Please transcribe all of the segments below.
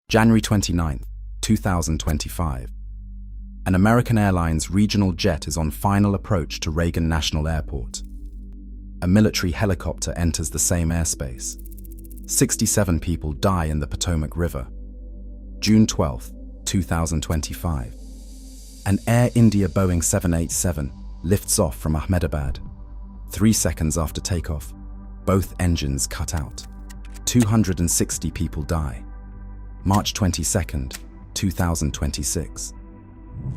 January 29, 2025. An American Airlines regional jet is on final approach to Reagan National Airport. A military helicopter enters the same airspace. 67 people die in the Potomac River. June 12, 2025. An Air India Boeing 787 lifts off from Ahmedabad. 3 seconds after takeoff, both engines cut out. 260 people die. March 22, 2026.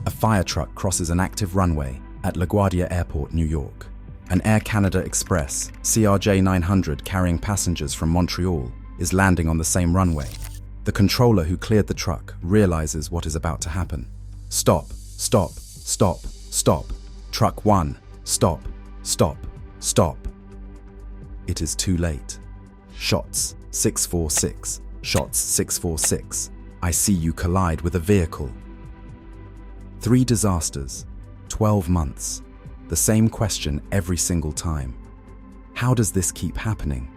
A fire truck crosses an active runway at LaGuardia Airport, New York. An Air Canada Express CRJ-900 carrying passengers from Montreal is landing on the same runway. The controller who cleared the truck realizes what is about to happen. Stop, stop, stop, stop. Truck 1, stop, stop, stop. It is too late. Shots 646. Shots 646. I see you collide with a vehicle. 3 disasters, 12 months. The same question every single time. How does this keep happening?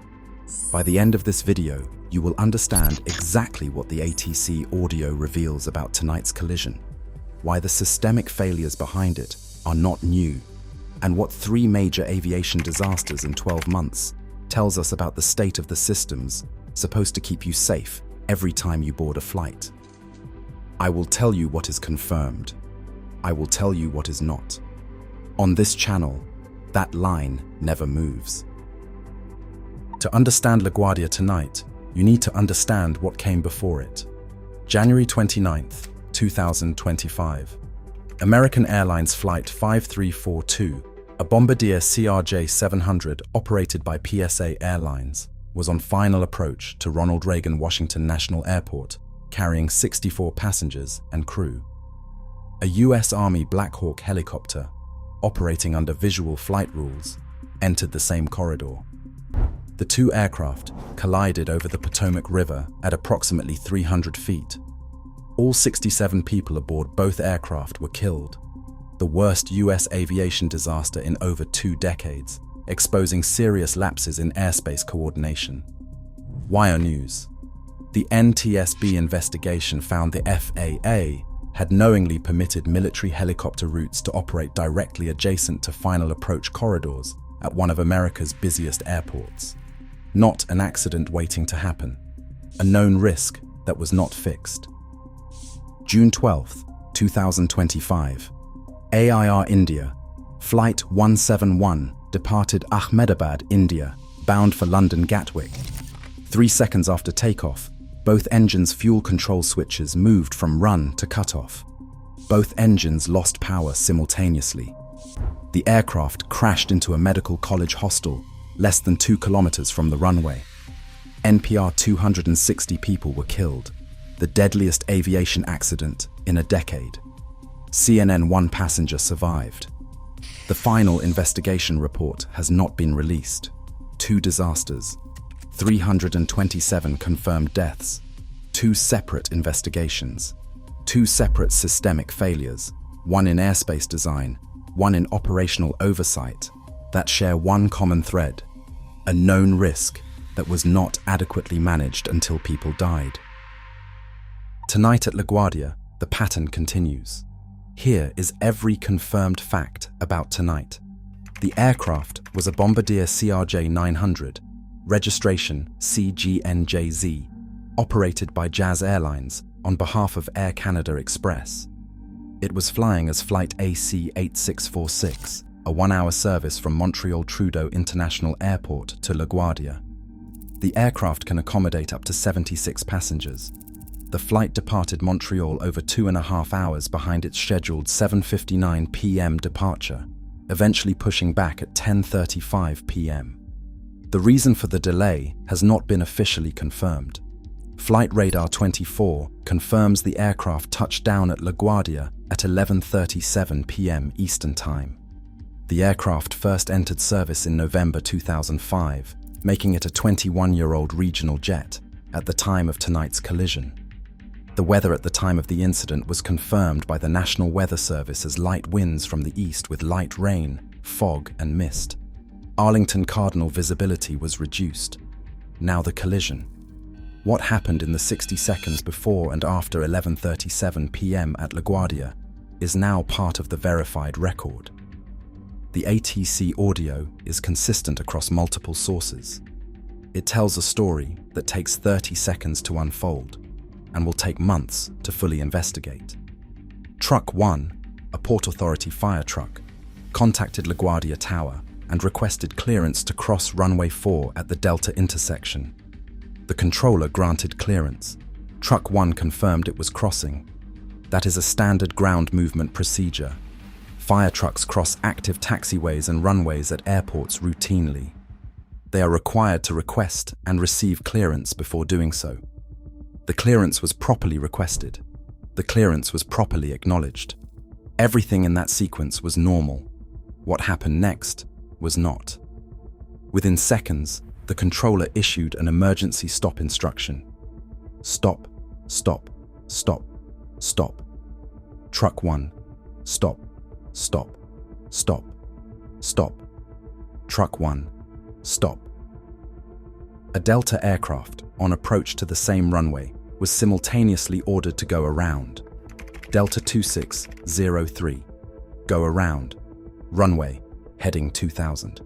By the end of this video, you will understand exactly what the ATC audio reveals about tonight's collision, why the systemic failures behind it are not new, and what 3 major aviation disasters in 12 months tells us about the state of the systems supposed to keep you safe every time you board a flight. I will tell you what is confirmed. I will tell you what is not. On this channel, that line never moves. To understand LaGuardia tonight, you need to understand what came before it. January 29, 2025. American Airlines Flight 5342, a Bombardier CRJ-900 operated by PSA Airlines, was on final approach to Ronald Reagan Washington National Airport, carrying 64 passengers and crew. A U.S. Army Black Hawk helicopter, operating under visual flight rules, entered the same corridor. The 2 aircraft collided over the Potomac River at approximately 300 feet. All 67 people aboard both aircraft were killed, the worst U.S. aviation disaster in over 2 decades, exposing serious lapses in airspace coordination. Wire News. The NTSB investigation found the FAA had knowingly permitted military helicopter routes to operate directly adjacent to final approach corridors at one of America's busiest airports. Not an accident waiting to happen, a known risk that was not fixed. June 12, 2025. AIR India, Flight 171 departed Ahmedabad, India, bound for London Gatwick. 3 seconds after takeoff, both engines' fuel control switches moved from run to cutoff. Both engines lost power simultaneously. The aircraft crashed into a medical college hostel less than 2 kilometers from the runway. NPR 260 people were killed, the deadliest aviation accident in a decade. CNN 1 passenger survived. The final investigation report has not been released. 2 disasters, 327 confirmed deaths, 2 separate investigations, 2 separate systemic failures, 1 in airspace design, 1 in operational oversight, that share one common thread: a known risk that was not adequately managed until people died. Tonight at LaGuardia, the pattern continues. Here is every confirmed fact about tonight. The aircraft was a Bombardier CRJ-900, registration CGNJZ, operated by Jazz Airlines on behalf of Air Canada Express. It was flying as Flight AC-8646, a 1-hour service from Montreal Trudeau International Airport to LaGuardia. The aircraft can accommodate up to 76 passengers. The flight departed Montreal over 2.5 hours behind its scheduled 7:59 p.m. departure, eventually pushing back at 10:35 p.m. The reason for the delay has not been officially confirmed. Flight Radar 24 confirms the aircraft touched down at LaGuardia at 11:37 p.m. Eastern Time. The aircraft first entered service in November 2005, making it a 21-year-old regional jet at the time of tonight's collision. The weather at the time of the incident was confirmed by the National Weather Service as light winds from the east with light rain, fog and mist. Arlington Cardinal visibility was reduced. Now the collision. What happened in the 60 seconds before and after 11:37 p.m. at LaGuardia is now part of the verified record. The ATC audio is consistent across multiple sources. It tells a story that takes 30 seconds to unfold and will take months to fully investigate. Truck 1, a Port Authority fire truck, contacted LaGuardia Tower and requested clearance to cross Runway 4 at the Delta intersection. The controller granted clearance. Truck 1 confirmed it was crossing. That is a standard ground movement procedure. Fire trucks cross active taxiways and runways at airports routinely. They are required to request and receive clearance before doing so. The clearance was properly requested. The clearance was properly acknowledged. Everything in that sequence was normal. What happened next was not. Within seconds, the controller issued an emergency stop instruction. Stop, stop, stop, stop. Truck 1, stop, stop, stop, stop. Truck 1, stop. A Delta aircraft on approach to the same runway was simultaneously ordered to go around. Delta 2603, go around, runway, heading 2000.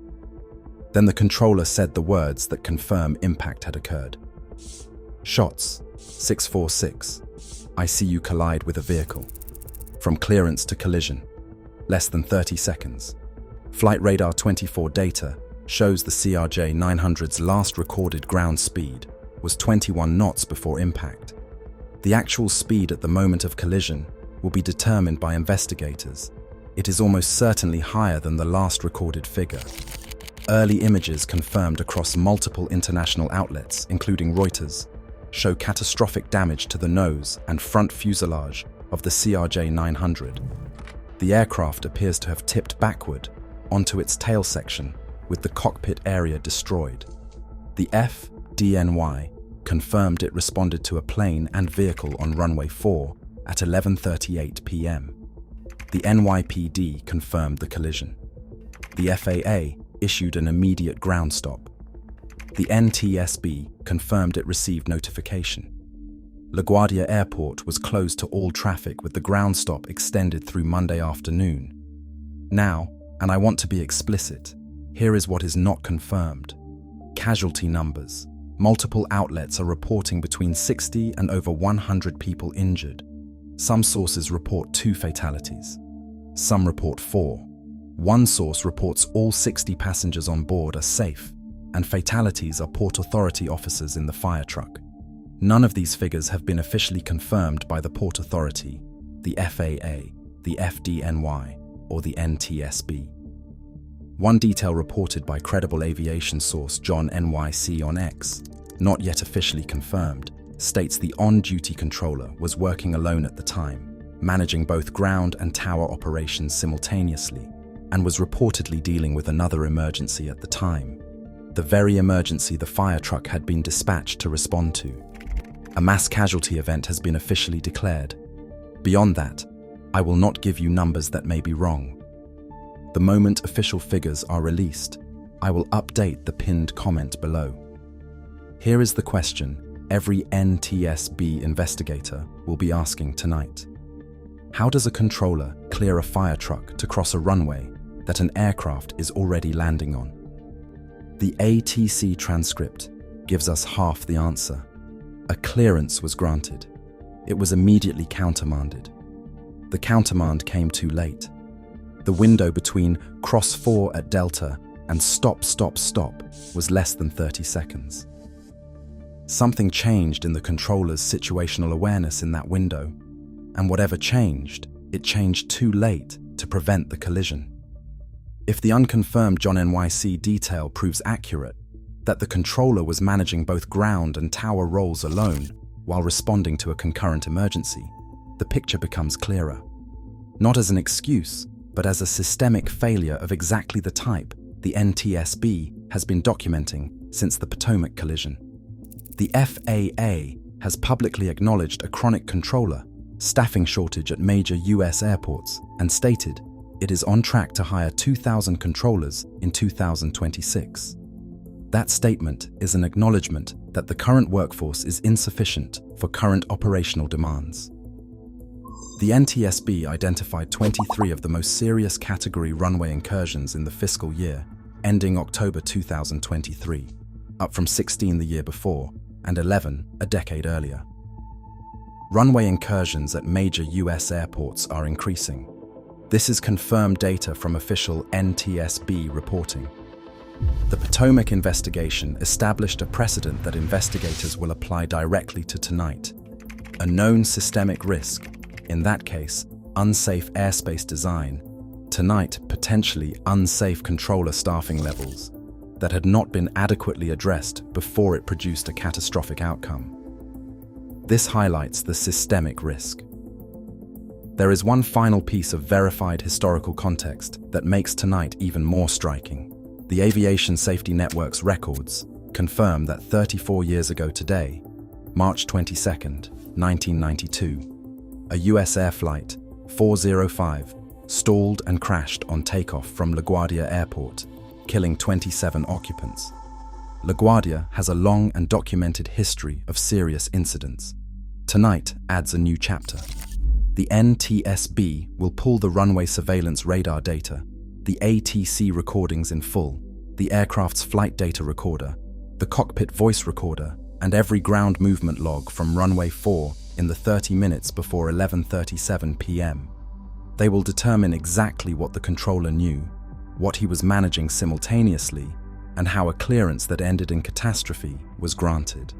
Then the controller said the words that confirm impact had occurred. Shots, 646, I see you collide with a vehicle. From clearance to collision, less than 30 seconds. Flight Radar 24 data shows the CRJ-900's last recorded ground speed was 21 knots before impact. The actual speed at the moment of collision will be determined by investigators. It is almost certainly higher than the last recorded figure. Early images confirmed across multiple international outlets, including Reuters, show catastrophic damage to the nose and front fuselage of the CRJ-900. The aircraft appears to have tipped backward onto its tail section, with the cockpit area destroyed. The FDNY confirmed it responded to a plane and vehicle on runway 4 at 11:38 p.m. The NYPD confirmed the collision. The FAA issued an immediate ground stop. The NTSB confirmed it received notification. LaGuardia Airport was closed to all traffic with the ground stop extended through Monday afternoon. Now, and I want to be explicit, here is what is not confirmed. Casualty numbers. Multiple outlets are reporting between 60 and over 100 people injured. Some sources report 2 fatalities. Some report 4. One source reports all 60 passengers on board are safe, and fatalities are Port Authority officers in the fire truck. None of these figures have been officially confirmed by the Port Authority, the FAA, the FDNY, or the NTSB. One detail reported by credible aviation source John NYC on X, not yet officially confirmed, states the on-duty controller was working alone at the time, managing both ground and tower operations simultaneously, and was reportedly dealing with another emergency at the time, the very emergency the fire truck had been dispatched to respond to. A mass casualty event has been officially declared. Beyond that, I will not give you numbers that may be wrong. The moment official figures are released, I will update the pinned comment below. Here is the question every NTSB investigator will be asking tonight. How does a controller clear a fire truck to cross a runway that an aircraft is already landing on? The ATC transcript gives us half the answer. A clearance was granted. It was immediately countermanded. The countermand came too late. The window between cross 4 at Delta and stop, stop, stop was less than 30 seconds. Something changed in the controller's situational awareness in that window, and whatever changed, it changed too late to prevent the collision. If the unconfirmed John NYC detail proves accurate, that the controller was managing both ground and tower roles alone while responding to a concurrent emergency, the picture becomes clearer. Not as an excuse, but as a systemic failure of exactly the type the NTSB has been documenting since the Potomac collision. The FAA has publicly acknowledged a chronic controller staffing shortage at major US airports and stated it is on track to hire 2,000 controllers in 2026. That statement is an acknowledgement that the current workforce is insufficient for current operational demands. The NTSB identified 23 of the most serious category runway incursions in the fiscal year, ending October 2023, up from 16 the year before and 11 a decade earlier. Runway incursions at major US airports are increasing. This is confirmed data from official NTSB reporting. The Potomac investigation established a precedent that investigators will apply directly to tonight. A known systemic risk, in that case, unsafe airspace design, tonight potentially unsafe controller staffing levels that had not been adequately addressed before it produced a catastrophic outcome. This highlights the systemic risk. There is one final piece of verified historical context that makes tonight even more striking. The Aviation Safety Network's records confirm that 34 years ago today, March 22, 1992, a US Air Flight 405 stalled and crashed on takeoff from LaGuardia Airport, killing 27 occupants. LaGuardia has a long and documented history of serious incidents. Tonight adds a new chapter. The NTSB will pull the runway surveillance radar data, the ATC recordings in full, the aircraft's flight data recorder, the cockpit voice recorder, and every ground movement log from runway 4 in the 30 minutes before 11:37 p.m. They will determine exactly what the controller knew, what he was managing simultaneously, and how a clearance that ended in catastrophe was granted.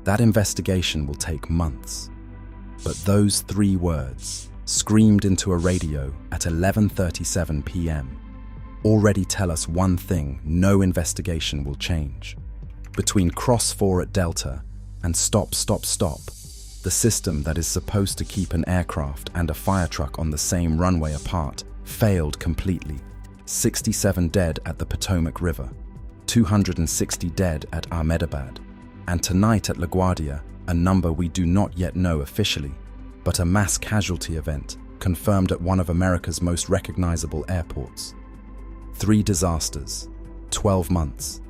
That investigation will take months. But those 3 words, screamed into a radio at 11:37 p.m., already tell us one thing no investigation will change. Between cross 4 at Delta and stop, the system that is supposed to keep an aircraft and a fire truck on the same runway apart failed completely. 67 dead at the Potomac River, 260 dead at Ahmedabad, and tonight at LaGuardia, a number we do not yet know officially, but a mass casualty event confirmed at one of America's most recognizable airports. 3 disasters, 12 months,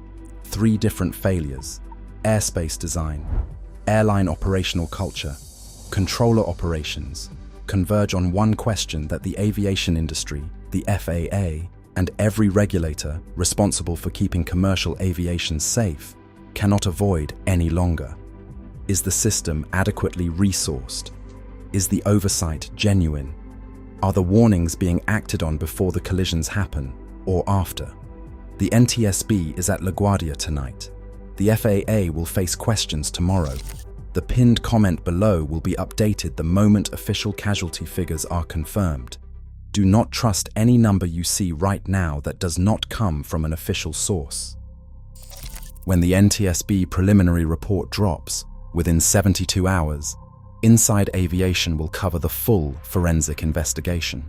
3 different failures, airspace design, airline operational culture, controller operations, converge on one question that the aviation industry, the FAA, and every regulator responsible for keeping commercial aviation safe cannot avoid any longer. Is the system adequately resourced? Is the oversight genuine? Are the warnings being acted on before the collisions happen or after? The NTSB is at LaGuardia tonight. The FAA will face questions tomorrow. The pinned comment below will be updated the moment official casualty figures are confirmed. Do not trust any number you see right now that does not come from an official source. When the NTSB preliminary report drops, within 72 hours, Inside Aviation will cover the full forensic investigation.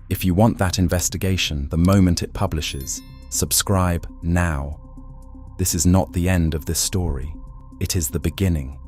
If you want that investigation the moment it publishes, subscribe now. This is not the end of this story. It is the beginning.